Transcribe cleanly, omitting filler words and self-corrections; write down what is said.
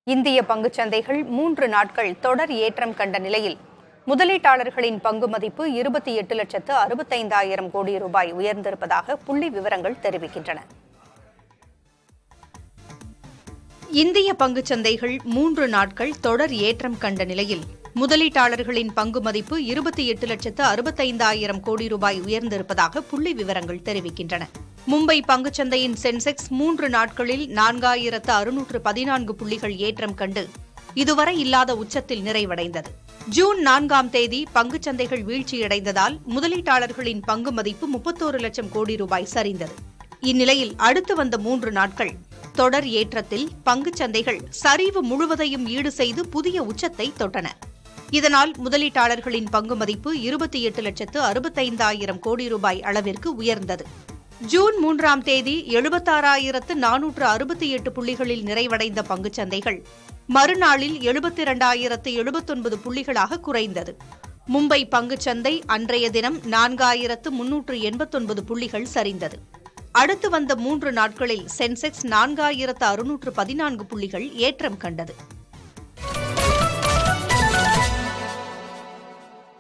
இந்திய பங்குச்சந்தைகள் 3 நாட்கள் தொடர் ஏற்றம் கண்ட நிலையில் முதலீட்டாளர்களின் பங்கு மதிப்பு 28,65,000 கோடி ரூபாய் உயர்ந்திருப்பதாக புள்ளி விவரங்கள் தெரிவிக்கின்றன. இந்திய பங்குச்சந்தைகள் 3 நாட்கள் தொடர் ஏற்றம் கண்ட நிலையில் முதலீட்டாளர்களின் பங்கு மதிப்பு 28,65,000 கோடி ரூபாய் உயர்ந்திருப்பதாக புள்ளி விவரங்கள் தெரிவிக்கின்றன. மும்பை பங்குச்சந்தையின் சென்செக்ஸ் 3 நாட்களில் 4,614 புள்ளிகள் ஏற்றம் கண்டு இதுவரை இல்லாத உச்சத்தில் நிறைவடைந்தது. ஜூன் 4ஆம் தேதி பங்குச்சந்தைகள் வீழ்ச்சியடைந்ததால் முதலீட்டாளர்களின் பங்கு மதிப்பு 31 லட்சம் கோடி ரூபாய் சரிந்தது. இந்நிலையில் அடுத்து வந்த 3 நாட்கள் தொடர் ஏற்றத்தில் பங்குச்சந்தைகள் சரிவு முழுவதையும் ஈடு செய்து புதிய உச்சத்தை தொட்டன. இதனால் முதலீட்டாளர்களின் பங்கு மதிப்பு 28,65,000 கோடி ரூபாய் அளவிற்கு உயர்ந்தது. ஜூன் 3ஆம் தேதி 76,468 புள்ளிகளில் நிறைவடைந்த பங்குச்சந்தைகள் மறுநாளில் 72,079 புள்ளிகளாக குறைந்தது. மும்பை பங்குச்சந்தை அன்றைய தினம் 4,389 புள்ளிகள் சரிந்தது. அடுத்து வந்த 3 நாட்களில் சென்செக்ஸ் 4,614 புள்ளிகள் ஏற்றம் கண்டது.